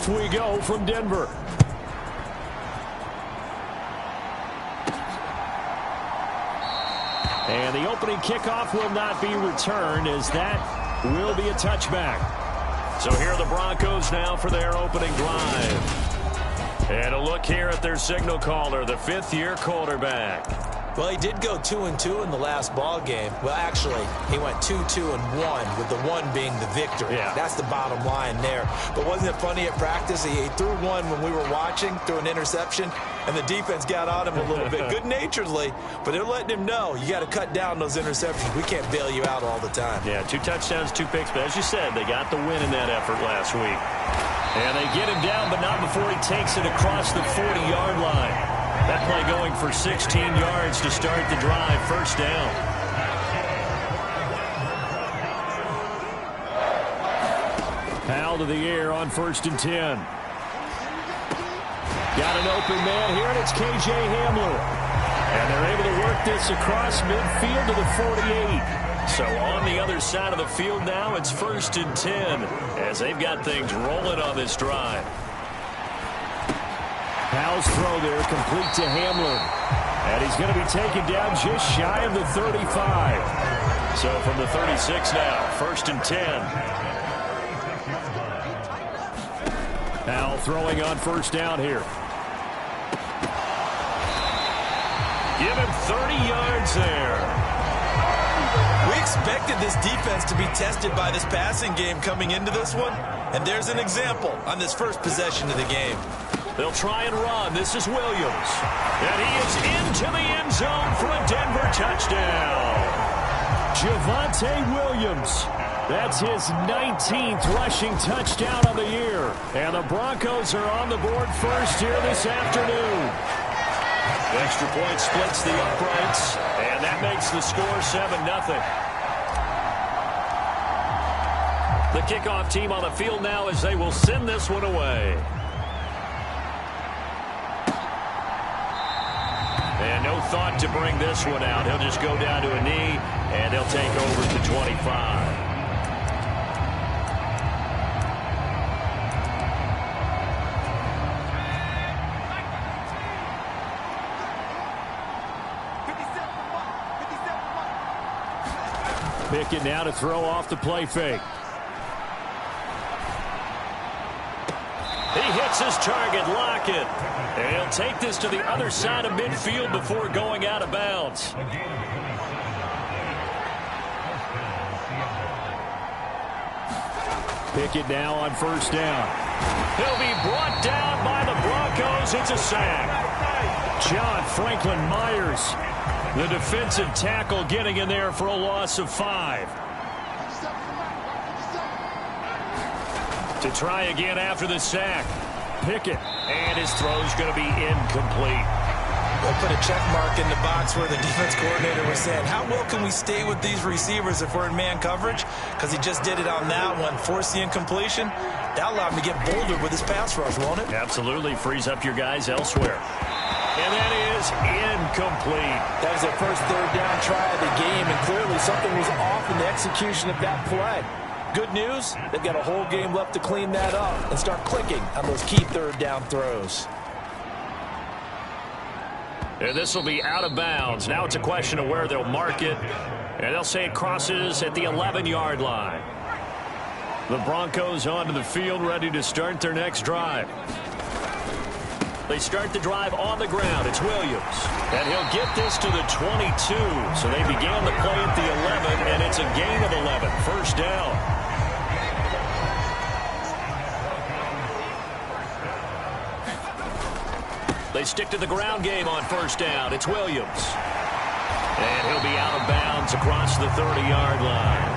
Off we go from Denver. And the opening kickoff will not be returned, as that will be a touchback. So here are the Broncos now for their opening drive. And a look here at their signal caller, the fifth-year quarterback. Well, he did go 2-2 in the last ball game. Well, actually, he went 2-2-1, with the one being the victory. Yeah. That's the bottom line there. But wasn't it funny at practice? He threw one when we were watching, threw an interception, and the defense got on him a little bit, good-naturedly. But they're letting him know, you got to cut down those interceptions. We can't bail you out all the time. Yeah, 2 touchdowns, 2 picks. But as you said, they got the win in that effort last week. And they get him down, but not before he takes it across the 40-yard line. That play going for 16 yards to start the drive. First down. Powell to the air on 1st and 10. Got an open man here, and it's K.J. Hamler. And they're able to work this across midfield to the 48. So on the other side of the field now, it's 1st and 10 as they've got things rolling on this drive. Powell's throw there, complete to Hamler. And he's going to be taken down just shy of the 35. So from the 36 now, 1st and 10. Powell throwing on 1st down here. Give him 30 yards there. We expected this defense to be tested by this passing game coming into this one. And there's an example on this first possession of the game. They'll try and run. This is Williams. And he is into the end zone for a Denver touchdown. Javonte Williams. That's his 19th rushing touchdown of the year. And the Broncos are on the board first here this afternoon. Extra point splits the uprights. And that makes the score 7-0. The kickoff team on the field now as they will send this one away. And no thought to bring this one out. He'll just go down to a knee, and they'll take over to 25. Pickett now to throw off the play fake. He hits his target, Lockett. And he'll take this to the other side of midfield before going out of bounds. Pickett now on 1st down. He'll be brought down by the Broncos. It's a sack. John Franklin Myers, the defensive tackle, getting in there for a loss of 5. To try again after the sack. Pickett, and his throw's going to be incomplete. We'll put a check mark in the box where the defense coordinator was saying, how well can we stay with these receivers if we're in man coverage? Because he just did it on that one, forced the incompletion. That'll allow him to get bolder with his pass rush, won't it? Absolutely, frees up your guys elsewhere. And that is incomplete. That was their first 3rd down try of the game, and clearly something was off in the execution of that play. Good news, they've got a whole game left to clean that up and start clicking on those key 3rd down throws. And this will be out of bounds. Now it's a question of where they'll mark it. And they'll say it crosses at the 11-yard line. The Broncos onto the field, ready to start their next drive. They start the drive on the ground. It's Williams. And he'll get this to the 22. So they began the play at the 11, and it's a gain of 11. 1st down. They stick to the ground game on 1st down. It's Williams. And he'll be out of bounds across the 30-yard line.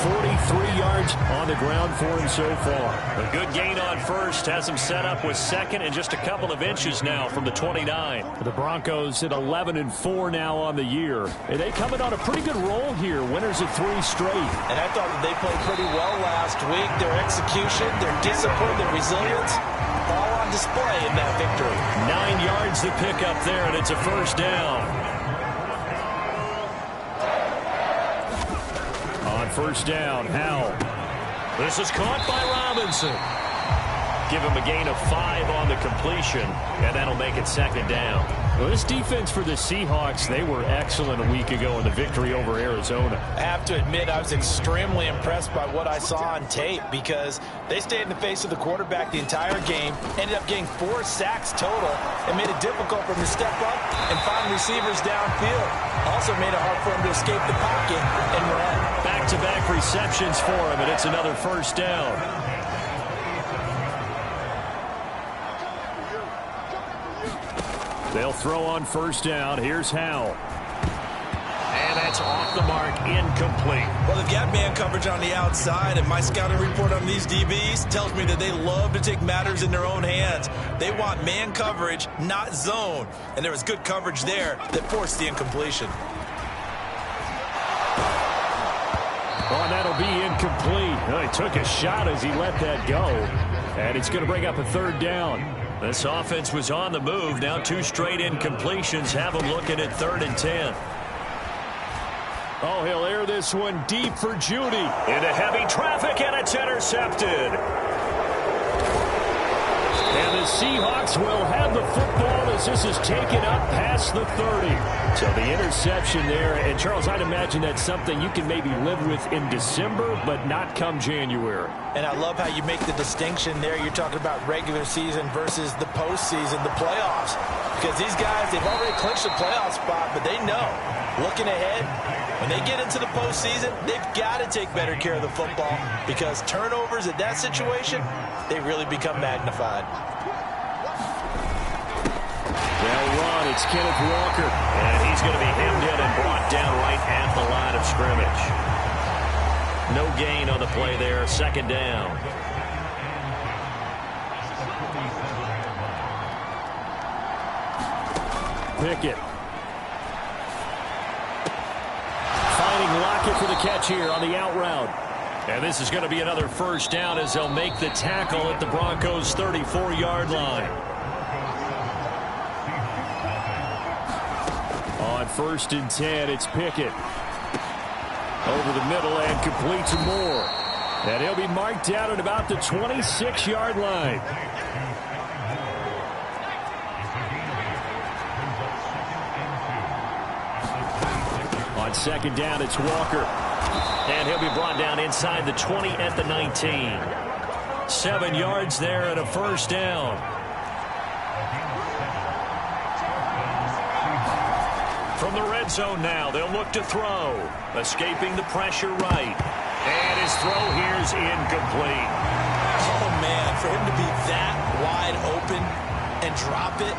43 yards on the ground for him so far. A good gain on 1st has him set up with 2nd and just a couple of inches now from the 29. The Broncos at 11-4 now on the year. And they come in on a pretty good roll here. Winners of 3 straight. And I thought that they played pretty well last week. Their execution, their discipline, their resilience, all on display in that victory. 9 yards to pick up there, and it's a 1st down. On 1st down, Howell. This is caught by Robinson. give him a gain of 5 on the completion, and that'll make it second down. Well, this defense for the Seahawks, they were excellent a week ago in the victory over Arizona. I have to admit, I was extremely impressed by what I saw on tape because they stayed in the face of the quarterback the entire game, ended up getting 4 sacks total, and made it difficult for him to step up and find receivers downfield. Also made it hard for him to escape the pocket and run. Back-to-back receptions for him, and it's another first down. They'll throw on first down. Here's Howell. And that's off the mark, incomplete. Well, they've got man coverage on the outside, and my scouting report on these DBs tells me that they love to take matters in their own hands. They want man coverage, not zone. And there was good coverage there that forced the incompletion. Oh, and that'll be incomplete. Well, he took a shot as he let that go. And it's going to bring up a third down. This offense was on the move. Now 2 straight incompletions have them looking at 3rd and 10. Oh, he'll air this one deep for Judy. Into heavy traffic, and it's intercepted. And the Seahawks will have the football as this is taken up past the 30. So the interception there, and Charles, I'd imagine that's something you can maybe live with in December, but not come January. And I love how you make the distinction there. You're talking about regular season versus the postseason, the playoffs. Because these guys, they've already clinched a playoff spot, but they know, looking ahead, when they get into the postseason, they've got to take better care of the football because turnovers in that situation, they really become magnified. They'll run. It's Kenneth Walker. And he's going to be hemmed in and brought down right at the line of scrimmage. No gain on the play there. Second down. Pickett. Finding Lockett for the catch here on the out route. And this is going to be another first down as they'll make the tackle at the Broncos' 34-yard line. On 1st and 10, it's Pickett. Over the middle and complete to Moore. And he'll be marked down at about the 26-yard line. On 2nd down, it's Walker. And he'll be brought down inside the 20 at the 19. 7 yards there and a first down. From the red zone now, they'll look to throw. Escaping the pressure right. And his throw here's incomplete. Oh, man, for him to be that wide open and drop it.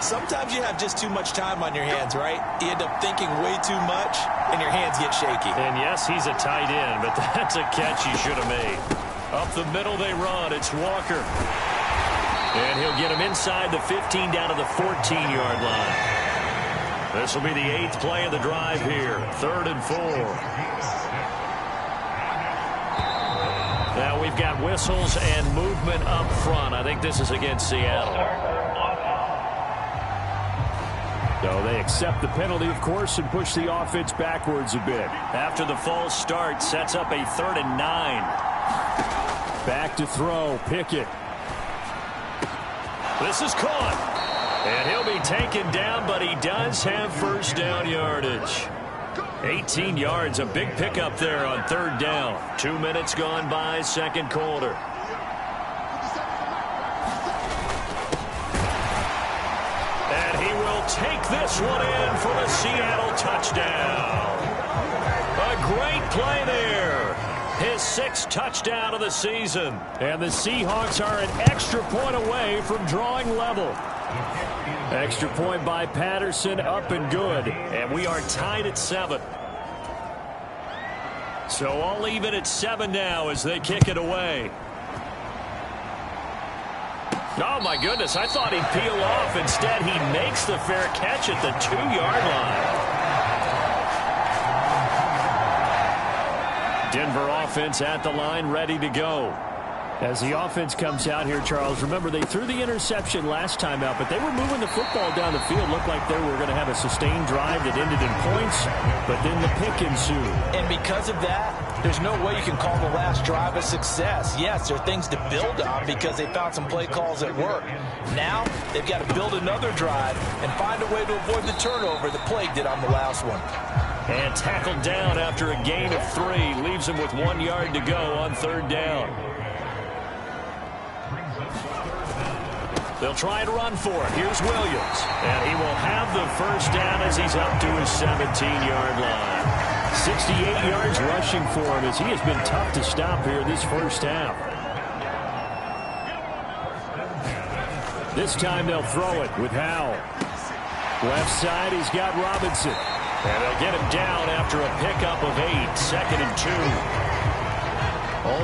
Sometimes you have just too much time on your hands, right? You end up thinking way too much, and your hands get shaky. And yes, he's a tight end, but that's a catch he should have made. Up the middle they run. It's Walker. And he'll get him inside the 15 down to the 14-yard line. This will be the 8th play of the drive here. 3rd and 4. Now we've got whistles and movement up front. I think this is against Seattle. So they accept the penalty, of course, and push the offense backwards a bit. After the false start, sets up a 3rd and 9. Back to throw, Pickett. This is caught. And he'll be taken down, but he does have first down yardage. 18 yards, a big pickup there on 3rd down. 2 minutes gone by, second quarter. And he will take this one in for the Seattle touchdown. A great play there. His 6th touchdown of the season. And the Seahawks are an extra point away from drawing level. Extra point by Patterson, up and good. And we are tied at 7. So I'll leave it at 7 now as they kick it away. Oh, my goodness. I thought he'd peel off. Instead, he makes the fair catch at the 2-yard line. Denver offense at the line, ready to go. As the offense comes out here, Charles, remember they threw the interception last time out, but they were moving the football down the field. Looked like they were going to have a sustained drive that ended in points, but then the pick ensued. And because of that, there's no way you can call the last drive a success. Yes, there are things to build on because they found some play calls that work. Now, they've got to build another drive and find a way to avoid the turnover the Plague did on the last one. And tackled down after a gain of 3. Leaves him with 1 yard to go on 3rd down. They'll try and run for it. Here's Williams. And he will have the first down as he's up to his 17-yard line. 68 yards rushing for him as he has been tough to stop here this first half. This time they'll throw it with Howell. Left side, he's got Robinson. And they'll get him down after a pickup of 8. 2nd and 2.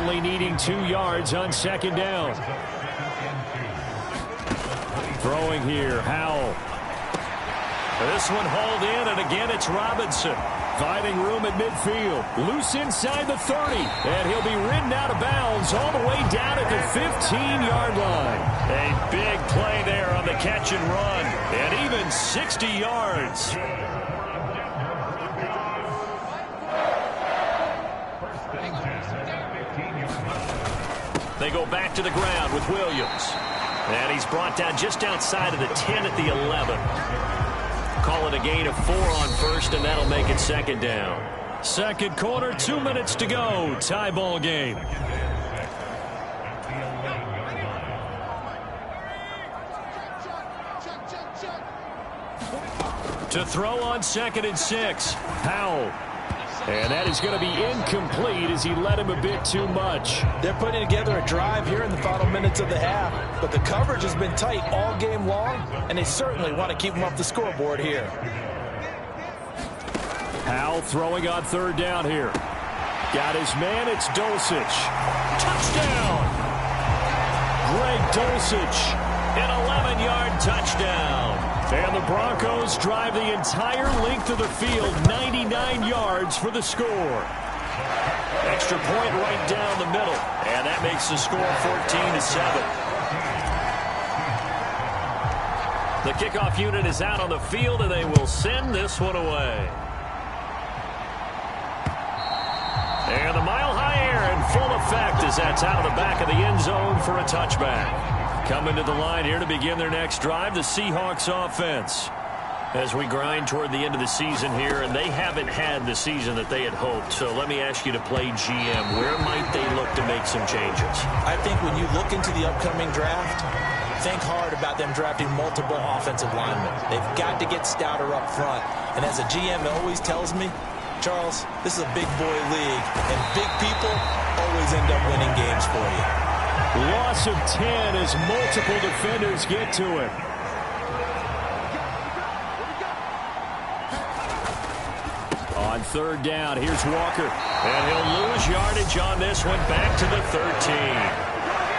Only needing 2 yards on 2nd down. Throwing here, Howell. This one hauled in, and again it's Robinson. Finding room at midfield. Loose inside the 30. And he'll be ridden out of bounds all the way down at the 15-yard line. A big play there on the catch and run. And even 60 yards. They go back to the ground with Williams. And he's brought down just outside of the 10 at the 11. Call it a gain of 4 on 1st, and that'll make it 2nd down. 2nd quarter, 2 minutes to go. Tie ball game. To throw on 2nd and 6. Howell. And that is going to be incomplete as he led him a bit too much. They're putting together a drive here in the final minutes of the half, but the coverage has been tight all game long, and they certainly want to keep them off the scoreboard here. Howell throwing on 3rd down here. Got his man, it's Dulcich. Touchdown! Greg Dulcich, an 11-yard touchdown. And the Broncos drive the entire length of the field, 99 yards for the score. Extra point right down the middle, and that makes the score 14-7. The kickoff unit is out on the field, and they will send this one away. And the mile-high air in full effect as that's out of the back of the end zone for a touchback. Coming to the line here to begin their next drive, the Seahawks offense. As we grind toward the end of the season here, and they haven't had the season that they had hoped. So let me ask you to play GM. Where might they look to make some changes? I think when you look into the upcoming draft, think hard about them drafting multiple offensive linemen. They've got to get stouter up front. And as a GM always tells me, Charles, this is a big boy league, and big people always end up winning games for you. Loss of 10 as multiple defenders get to it. On 3rd down, here's Walker. And he'll lose yardage on this one back to the 13.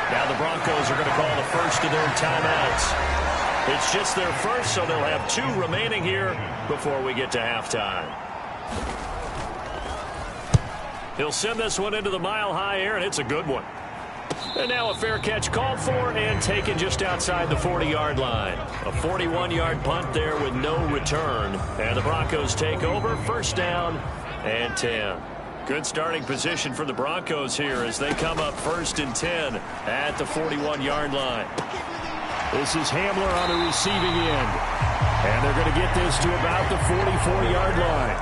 Now the Broncos are going to call the first of their timeouts. It's just their first, so they'll have 2 remaining here before we get to halftime. He'll send this one into the mile-high air, and it's a good one. And now a fair catch called for and taken just outside the 40-yard line. A 41-yard punt there with no return. And the Broncos take over, 1st down and 10. Good starting position for the Broncos here as they come up 1st and 10 at the 41-yard line. This is Hamler on the receiving end. And they're going to get this to about the 44-yard line.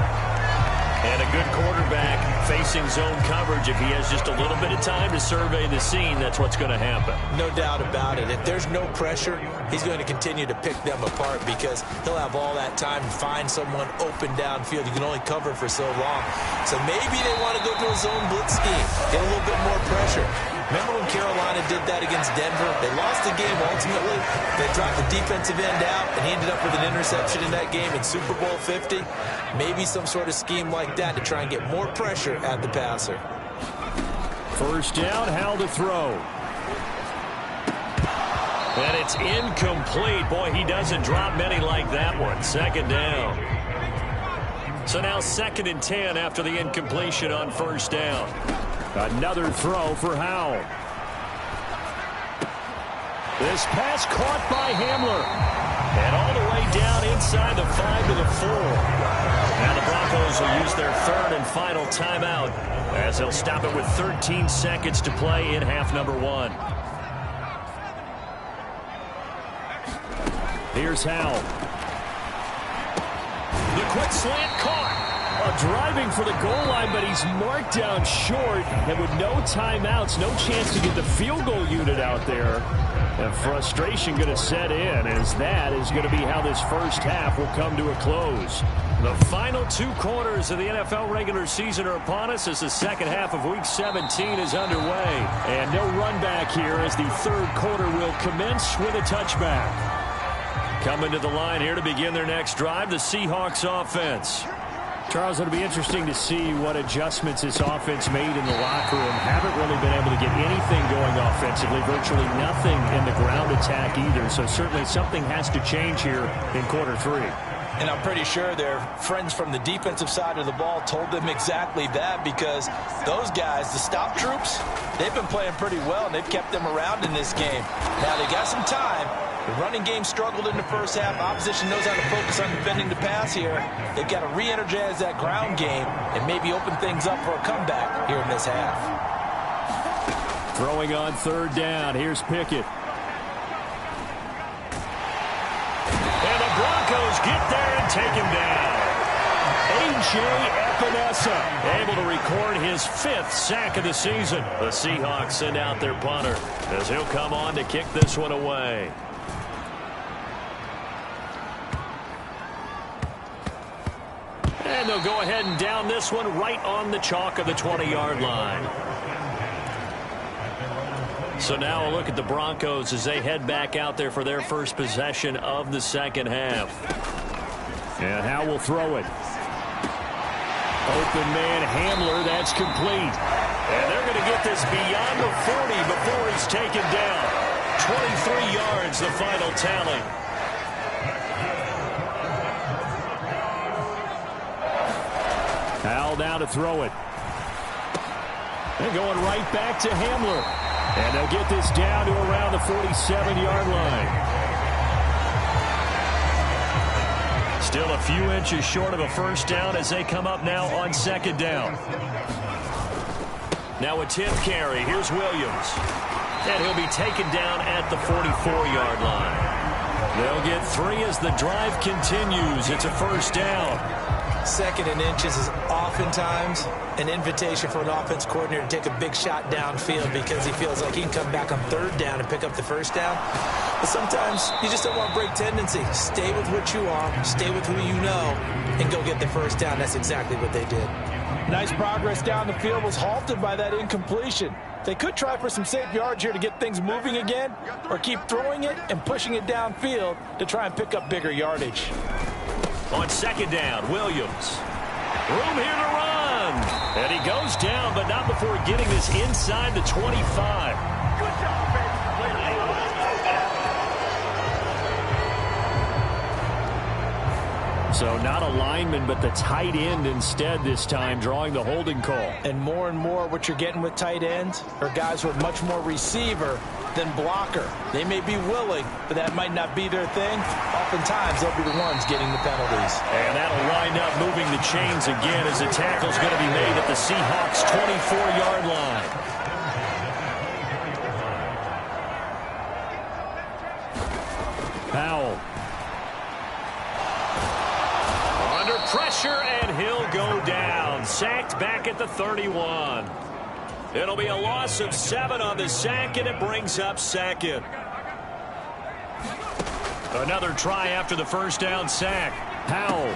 And a good quarterback facing zone coverage. If he has just a little bit of time to survey the scene, that's what's going to happen. No doubt about it. If there's no pressure, he's going to continue to pick them apart because he'll have all that time to find someone open downfield. You can only cover for so long. So maybe they want to go to a zone blitz scheme, get a little bit more pressure. Remember when Carolina did that against Denver? They lost the game ultimately. They dropped the defensive end out, and he ended up with an interception in that game in Super Bowl 50. Maybe some sort of scheme like that to try and get more pressure at the passer. 1st down, Howell to throw. And it's incomplete. Boy, he doesn't drop many like that one. 2nd down. So now 2nd and 10 after the incompletion on 1st down. Another throw for Howell. This pass caught by Hamler. And all the way down inside the 5 to the 4. Now the Broncos will use their third and final timeout as they'll stop it with 13 seconds to play in half number 1. Here's Howell. The quick slant caught. Driving for the goal line, but he's marked down short. And with no timeouts, no chance to get the field goal unit out there. And frustration going to set in, as that is going to be how this first half will come to a close. The final 2 quarters of the NFL regular season are upon us as the second half of Week 17 is underway. And no run back here as the third quarter will commence with a touchback. Coming to the line here to begin their next drive, the Seahawks offense. Charles, it'll be interesting to see what adjustments this offense made in the locker room. Haven't really been able to get anything going offensively, virtually nothing in the ground attack either. So certainly something has to change here in quarter 3. And I'm pretty sure their friends from the defensive side of the ball told them exactly that, because those guys, the stop troops, they've been playing pretty well, and they've kept them around in this game. Now, they got some time. The running game struggled in the first half. Opposition knows how to focus on defending the pass here. They've got to re-energize that ground game and maybe open things up for a comeback here in this half. Throwing on third down. Here's Pickett. And the Broncos get there and take him down. A.J. Epinesa able to record his 5th sack of the season. The Seahawks send out their punter as he'll come on to kick this one away. And they'll go ahead and down this one right on the chalk of the 20-yard line. So now a look at the Broncos as they head back out there for their first possession of the second half. And Howell will throw it. Open man Hamler, that's complete. And they're going to get this beyond the 40 before he's taken down. 23 yards, the final tally. Howell now to throw it. They're going right back to Hamler. And they'll get this down to around the 47-yard line. Still a few inches short of a first down as they come up now on second down. Now a 10th carry. Here's Williams. And he'll be taken down at the 44-yard line. They'll get 3 as the drive continues. It's a first down. 2nd and inches is oftentimes an invitation for an offense coordinator to take a big shot downfield because he feels like he can come back on 3rd down and pick up the first down. But sometimes you just don't want to break tendency. Stay with what you are, stay with who you know, and go get the first down. That's exactly what they did. Nice progress down the field was halted by that incompletion. They could try for some safe yards here to get things moving again, or keep throwing it and pushing it downfield to try and pick up bigger yardage. On second down, Williams. Room here to run. And he goes down, but not before getting this inside the 25. Good job, Ben. So not a lineman, but the tight end instead this time, drawing the holding call. And more what you're getting with tight ends are guys with much more receiver than blocker. They may be willing, but that might not be their thing. Oftentimes, they'll be the ones getting the penalties. And that'll wind up moving the chains again as the tackle's going to be made at the Seahawks' 24-yard line. Powell. Under pressure, and he'll go down. Sacked back at the 31. It'll be a loss of 7 on the sack, and it brings up 2nd. Another try after the first down sack. Powell.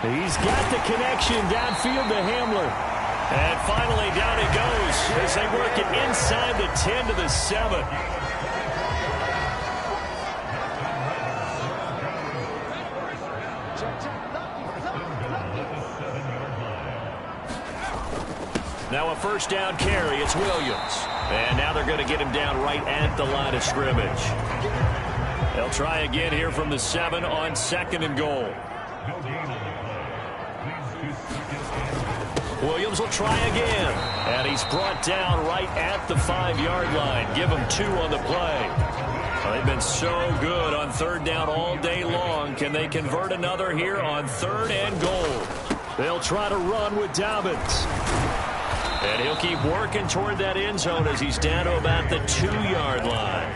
He's got the connection downfield to Hamler. And finally down it goes as they work it inside the 10 to the 7. Now a first down carry. It's Williams. And now they're going to get him down right at the line of scrimmage. They'll try again here from the 7 on 2nd and goal. Williams will try again. And he's brought down right at the 5-yard line. Give him 2 on the play. Well, they've been so good on 3rd down all day long. Can they convert another here on 3rd and goal? They'll try to run with Dobbins. And he'll keep working toward that end zone as he's down to about the 2-yard line.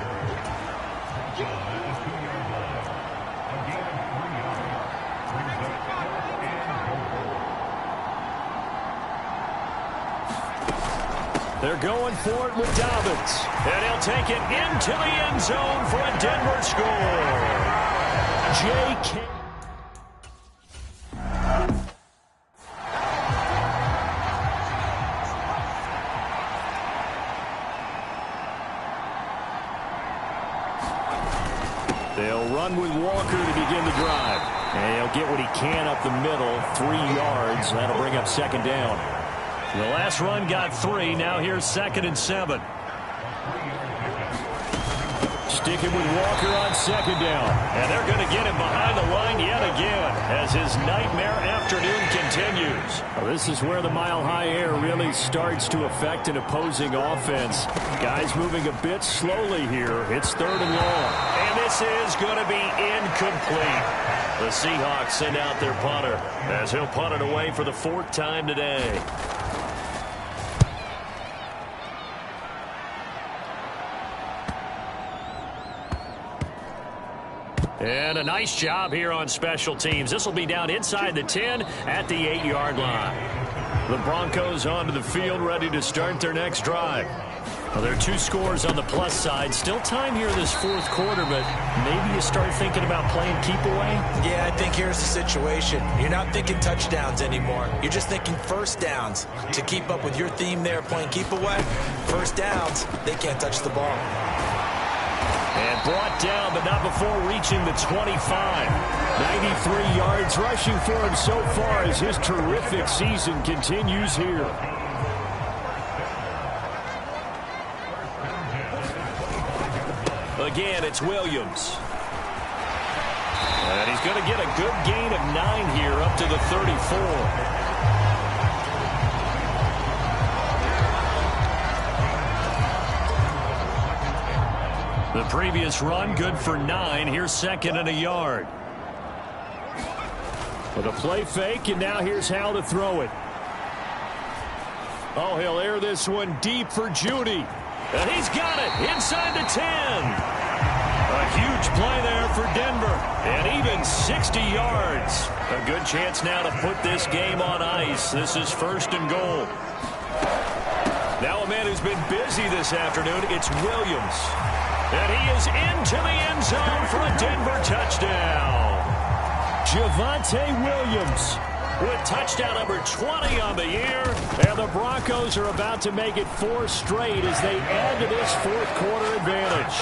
They're going for it with Dobbins. And he'll take it into the end zone for a Denver score. J.K. They'll run with Walker to begin the drive. And he'll get what he can up the middle, 3 yards. That'll bring up second down. The last run got 3. Now here's 2nd and 7. Sticking with Walker on second down. And they're going to get him behind the line yet again as his nightmare afternoon continues. Well, this is where the mile-high air really starts to affect an opposing offense. Guys moving a bit slowly here. It's 3rd and long. And this is going to be incomplete. The Seahawks send out their punter as he'll punt it away for the 4th time today. And a nice job here on special teams. This will be down inside the 10 at the 8-yard line. The Broncos onto the field, ready to start their next drive. Well, there are 2 scores on the plus side. Still time here in this 4th quarter, but maybe you start thinking about playing keep away? Yeah, I think here's the situation. You're not thinking touchdowns anymore. You're just thinking first downs. To keep up with your theme there, playing keep away, first downs, they can't touch the ball. And brought down, but not before reaching the 25. 93 yards rushing for him so far as his terrific season continues here. Again, it's Williams. And he's going to get a good gain of 9 here up to the 34. The previous run, good for 9. Here's 2nd and a yard. With a play fake, and now here's how to throw it. Oh, he'll air this one deep for Judy. And he's got it inside the 10. A huge play there for Denver. And even 60 yards. A good chance now to put this game on ice. This is 1st and goal. Now a man who's been busy this afternoon, it's Williams. And he is into the end zone for a Denver touchdown. Javonte Williams with touchdown number 20 on the year. And the Broncos are about to make it 4 straight as they add to this 4th quarter advantage.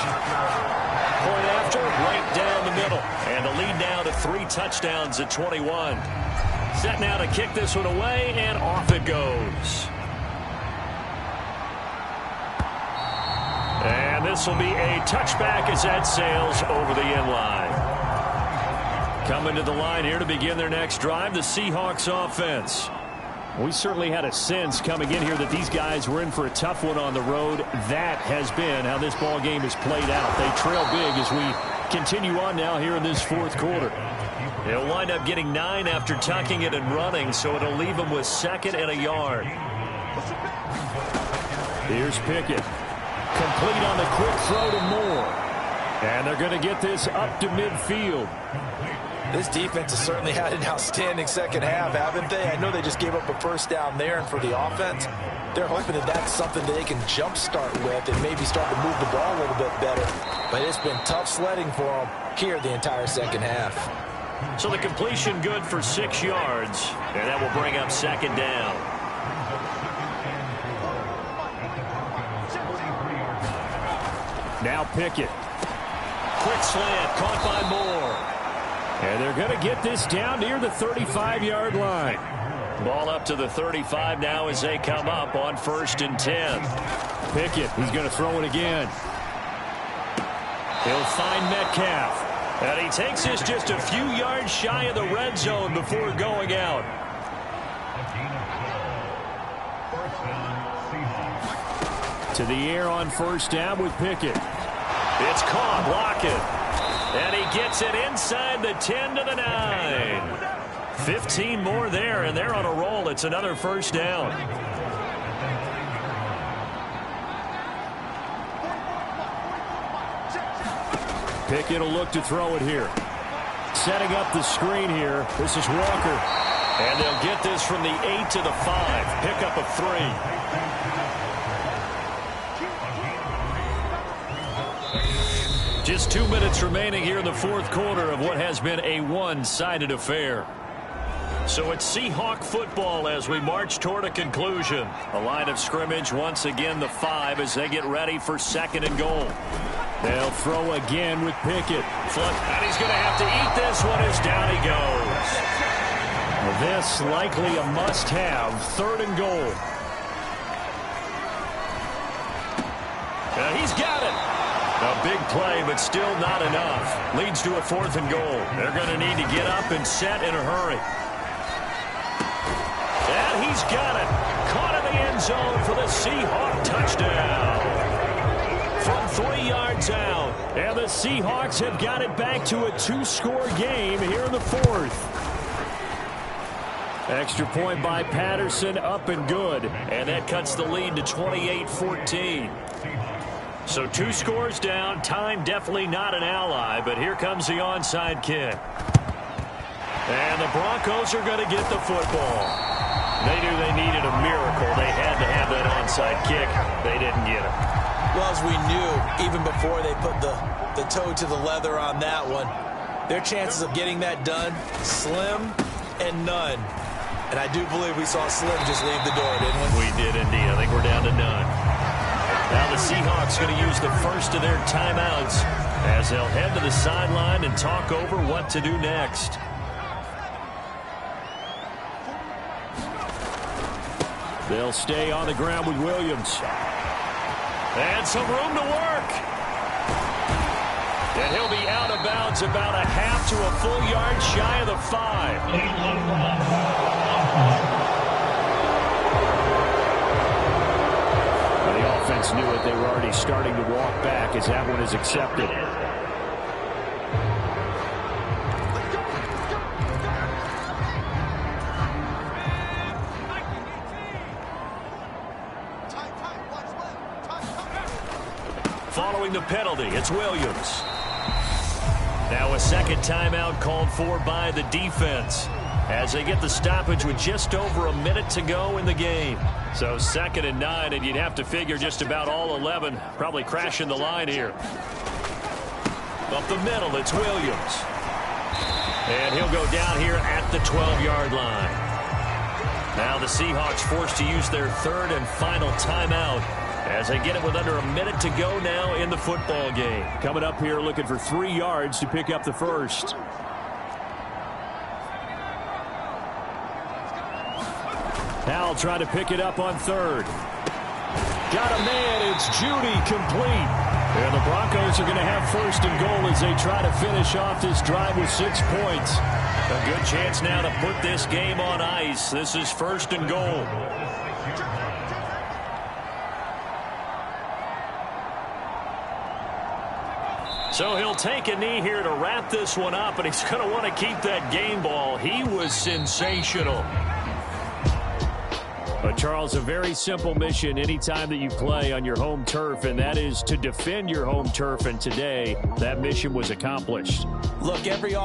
Point after, right down the middle. And the lead now to 3 touchdowns at 21. Set now to kick this one away, and off it goes. And this will be a touchback as that sails over the end line. Coming to the line here to begin their next drive, the Seahawks offense. We certainly had a sense coming in here that these guys were in for a tough one on the road. That has been how this ball game has played out. They trail big as we continue on now here in this 4th quarter. They'll wind up getting 9 after tucking it and running, so it'll leave them with 2nd and a yard. Here's Pickett. Complete on the quick throw to Moore. And they're going to get this up to midfield. This defense has certainly had an outstanding second half, haven't they? I know they just gave up a first down there, and for the offense, they're hoping that that's something that they can jumpstart with and maybe start to move the ball a little bit better. But it's been tough sledding for them here the entire second half. So the completion good for 6 yards, and that will bring up 2nd down. Now Pickett. Quick slant, caught by Moore. And they're going to get this down near the 35-yard line. Ball up to the 35 now as they come up on 1st and 10. Pickett, he's going to throw it again. He'll find Metcalf. And he takes this just a few yards shy of the red zone before going out. To the air on 1st down with Pickett. It's caught, Lockett. And he gets it inside the 10 to the 9. 15 more there, and they're on a roll. It's another first down. Pickett will look to throw it here. Setting up the screen here. This is Walker. And they'll get this from the 8 to the 5. Pickup of 3. Just 2 minutes remaining here in the fourth quarter of what has been a one-sided affair. So it's Seahawk football as we march toward a conclusion. A line of scrimmage once again the 5 as they get ready for 2nd and goal. They'll throw again with Pickett. And he's going to have to eat this one as down he goes. This likely a must-have 3rd and goal. He's got it. A big play, but still not enough. Leads to a 4th and goal. They're going to need to get up and set in a hurry. And he's got it. Caught in the end zone for the Seahawk touchdown. From 3 yards out. And the Seahawks have got it back to a 2-score game here in the 4th. Extra point by Patterson, up and good. And that cuts the lead to 28-14. So 2 scores down. Time definitely not an ally, but here comes the onside kick. And the Broncos are going to get the football. They knew they needed a miracle. They had to have that onside kick. They didn't get it. Well, as we knew, even before they put the toe to the leather on that one, their chances of getting that done, slim and none. And I do believe we saw Slim just leave the door, didn't we? We did indeed. I think we're down to none. Now the Seahawks going to use the first of their timeouts as they'll head to the sideline and talk over what to do next. They'll stay on the ground with Williams. And some room to work. And he'll be out of bounds about a half to a full yard shy of the 5. The offense knew it. They were already starting to walk back as that one is accepted. Following the penalty, it's Williams. Now a second timeout called for by the defense as they get the stoppage with just over a minute to go in the game. So 2nd and 9, and you'd have to figure just about all 11 probably crashing the line here. Up the middle, it's Williams. And he'll go down here at the 12-yard line. Now the Seahawks forced to use their 3rd and final timeout as they get it with under a minute to go now in the football game. Coming up here looking for 3 yards to pick up the first. Howell trying to pick it up on 3rd. Got a man. It's Judy complete. And the Broncos are going to have 1st and goal as they try to finish off this drive with 6 points. A good chance now to put this game on ice. This is 1st and goal. So he'll take a knee here to wrap this one up, and he's going to want to keep that game ball. He was sensational. But, Charles, a very simple mission anytime that you play on your home turf, and that is to defend your home turf. And today, that mission was accomplished. Look, every